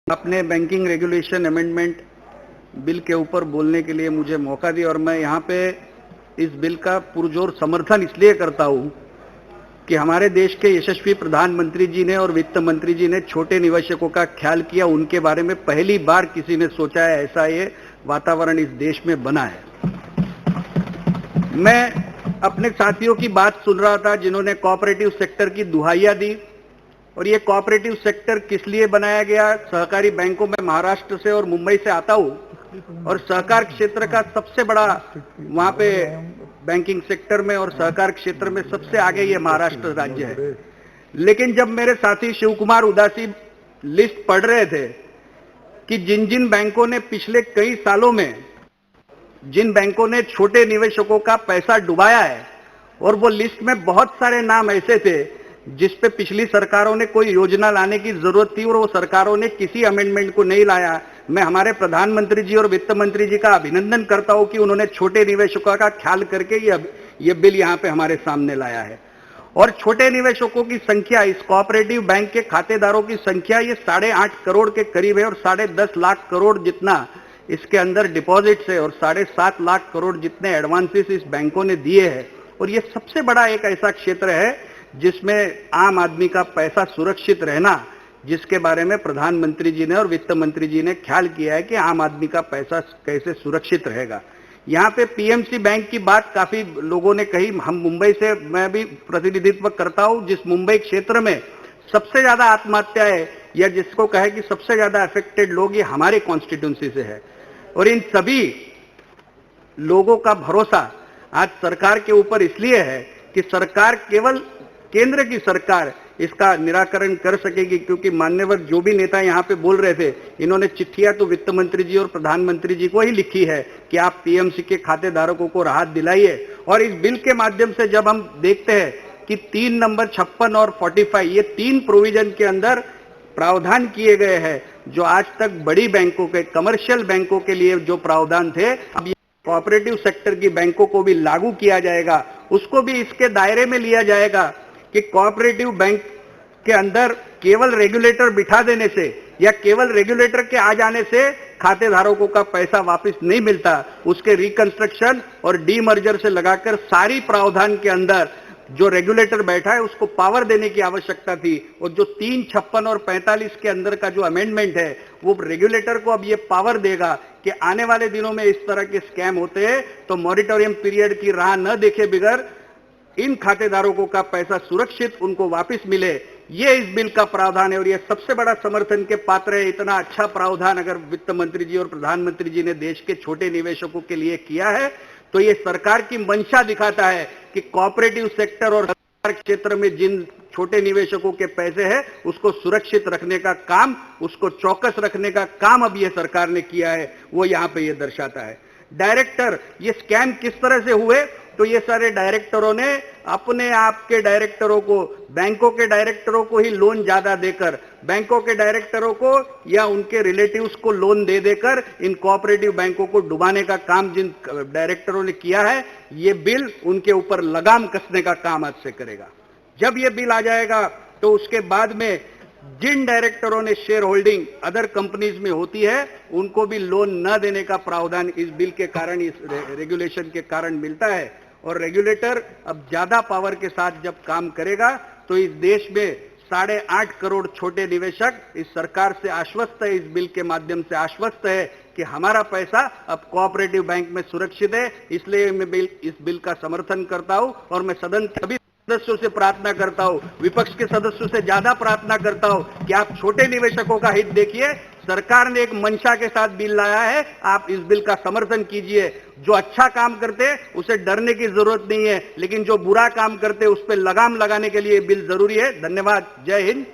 अपने banking regulation amendment bill के ऊपर बोलने के लिए मुझे मौका दिया और मैं यहाँ पे इस बिल का पुरजोर समर्थन इसलिए करता हूँ कि हमारे देश के यशस्वी प्रधानमंत्री जी ने और वित्त मंत्री जी ने छोटे निवेशकों का ख्याल किया। उनके बारे में पहली बार किसी ने सोचा है, ऐसा ये वातावरण इस देश में बना है। मैं अपने साथियों की बात सुन रहा था जिन्होंने कोऑपरेटिव सेक्टर की दुहाइयां दी, और ये कोऑपरेटिव सेक्टर किस लिए बनाया गया। सहकारी बैंकों में महाराष्ट्र से और मुंबई से आता हूं और सहकार क्षेत्र का सबसे बड़ा वहां पे बैंकिंग सेक्टर में और सहकार क्षेत्र में सबसे आगे ये महाराष्ट्र राज्य है। लेकिन जब मेरे साथी शिव कुमार उदासी लिस्ट पढ़ रहे थे कि जिन जिन बैंकों ने पिछले कई सालों में जिन बैंकों ने छोटे निवेशकों का पैसा डुबाया है, और वो लिस्ट में बहुत सारे नाम ऐसे थे जिस पे पिछली सरकारों ने कोई योजना लाने की जरूरत थी और वो सरकारों ने किसी अमेंडमेंट को नहीं लाया। मैं हमारे प्रधानमंत्री जी और वित्त मंत्री जी का अभिनंदन करता हूं कि उन्होंने छोटे निवेशकों का ख्याल करके ये बिल यहां पे हमारे सामने लाया है। और छोटे निवेशकों की संख्या, इस कोऑपरेटिव बैंक के खातेदारों की संख्या ये 8.5 करोड़ के करीब है और 10.5 लाख करोड़ जितना इसके अंदर डिपॉजिट्स है और 7.5 लाख करोड़ जितने एडवांसेस इस बैंकों ने दिए हैं। और ये सबसे बड़ा एक ऐसा क्षेत्र है जिसमें आम आदमी का पैसा सुरक्षित रहना, जिसके बारे में प्रधानमंत्री जी ने और वित्त मंत्री जी ने ख्याल किया है कि आम आदमी का पैसा कैसे सुरक्षित रहेगा। यहाँ पे पीएमसी बैंक की बात काफी लोगों ने कही। हम मुंबई से मैं भी प्रतिनिधित्व करता हूँ, जिस मुंबई क्षेत्र में सबसे ज्यादा आत्महत्या है या जिसको कहे कि सबसे ज्यादा अफेक्टेड लोग ये हमारे कॉन्स्टिट्यूंसी से है। और इन सभी लोगों का भरोसा आज सरकार के ऊपर इसलिए है कि सरकार, केवल केंद्र की सरकार इसका निराकरण कर सकेगी, क्योंकि मान्यवर जो भी नेता यहाँ पे बोल रहे थे, इन्होंने चिट्ठियां तो वित्त मंत्री जी और प्रधानमंत्री जी को ही लिखी है कि आप पीएमसी के खातेधारकों को राहत दिलाइए। और इस बिल के माध्यम से जब हम देखते हैं कि 3 नंबर 56 और 45 ये 3 प्रोविजन के अंदर प्रावधान किए गए हैं जो आज तक बड़ी बैंकों के, कमर्शियल बैंकों के लिए जो प्रावधान थे, अब ये कोऑपरेटिव सेक्टर की बैंकों को भी लागू किया जाएगा। उसको भी इसके दायरे में लिया जाएगा कि कोऑपरेटिव बैंक के अंदर केवल रेगुलेटर बिठा देने से या केवल रेगुलेटर के आ जाने से खातेधारकों का पैसा वापस नहीं मिलता। उसके रिकंस्ट्रक्शन और डीमर्जर से लगाकर सारी प्रावधान के अंदर जो रेगुलेटर बैठा है उसको पावर देने की आवश्यकता थी। और जो 3, 56 और 45 के अंदर का जो अमेंडमेंट है वो रेगुलेटर को अब ये पावर देगा कि आने वाले दिनों में इस तरह के स्कैम होते हैं तो मॉरिटोरियम पीरियड की राह न देखे बगैर इन खातेदारों का पैसा सुरक्षित उनको वापस मिले। ये इस बिल का प्रावधान है और ये सबसे बड़ा समर्थन के पात्र है। इतना अच्छा प्रावधान अगर वित्त मंत्री जी और प्रधानमंत्री जी ने देश के छोटे निवेशकों के लिए किया है तो ये सरकार की मंशा दिखाता है कि कोऑपरेटिव सेक्टर और सरकार क्षेत्र में जिन छोटे निवेशकों के पैसे हैं उसको सुरक्षित रखने का काम, उसको चौकस रखने का काम अब ये सरकार ने किया है, वो यहाँ पे ये दर्शाता है। डायरेक्टर, ये स्कैम किस तरह से हुए, तो ये सारे डायरेक्टरों ने अपने आप के डायरेक्टरों को, बैंकों के डायरेक्टरों को ही लोन ज्यादा देकर, बैंकों के डायरेक्टरों को या उनके रिलेटिव्स को लोन दे देकर इन कोऑपरेटिव बैंकों को डुबाने का काम जिन डायरेक्टरों ने किया है, ये बिल उनके ऊपर लगाम कसने का काम आज से करेगा। जब ये बिल आ जाएगा तो उसके बाद में जिन डायरेक्टरों ने शेयर होल्डिंग अदर कंपनीज में होती है उनको भी लोन न देने का प्रावधान इस बिल के कारण, इस रेगुलेशन के कारण मिलता है। और रेगुलेटर अब ज्यादा पावर के साथ जब काम करेगा तो इस देश में 8.5 करोड़ छोटे निवेशक इस सरकार से आश्वस्त है, इस बिल के माध्यम से आश्वस्त है कि हमारा पैसा अब कोऑपरेटिव बैंक में सुरक्षित है। इसलिए मैं इस बिल का समर्थन करता हूं और मैं सदन के सभी सदस्यों से प्रार्थना करता हूं, विपक्ष के सदस्यों से ज्यादा प्रार्थना करता हूं कि आप छोटे निवेशकों का हित देखिए। सरकार ने एक मंशा के साथ बिल लाया है, आप इस बिल का समर्थन कीजिए। जो अच्छा काम करते हैं उसे डरने की जरूरत नहीं है, लेकिन जो बुरा काम करते हैं उस पर लगाम लगाने के लिए बिल जरूरी है। धन्यवाद। जय हिंद।